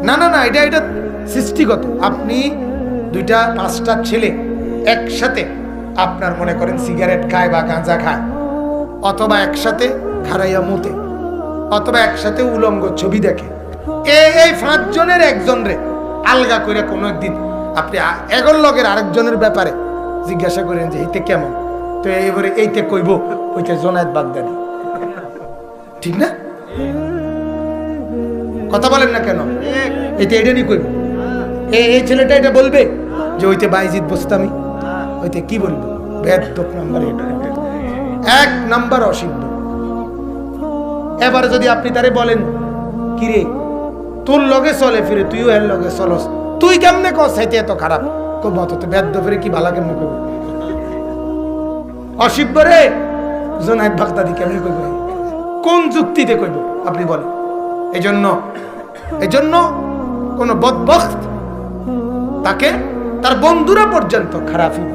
না না না, এটা এটা সৃষ্টিগত। আপনি দুইটা পাঁচটা ছেলে একসাথে আপনার মনে করেন সিগারেট খায় বা গাঁজা খায়, অথবা একসাথে খারাইয়া মুতে, অথবা একসাথে উলঙ্গ ছবি দেখে, এই পাঁচজনের একজন রে আলগা করে কোনো একদিন আপনি এগর লগের আরেকজনের ব্যাপারে জিজ্ঞাসা করেন যে এইতে কেমন, তো এবারে এইতে কইব ওইতে জোনায়েত বাগদাদি, ঠিক না? কথা বলেন না কেন? এইতে এটা নিয়ে কইব, এই ছেলেটা এটা বলবে যে ওইতে বাইজিদ বোস্তামি, ওইতে কি বলবো? বেয়াদব নাম্বার, এক নাম্বার অসিদ্ধ। এবারে যদি আপনি তারে বলেন কিরে তোর লগে চলে ফিরে তুইও এর লগে চলস, তুই কেমনে কস চাইতে এত খারাপ, কব অত বেদ্য ফিরে কি ভালা কেমনে কইব? অসিদ্ধ রে জোনায়েত বাগদাদি কেমনে কইব? কোন যুক্তিতে কইব আপনি বলেন? এজন্য কোন বদবখ্ত তাকে তার বন্ধুরা পর্যন্ত খারাপই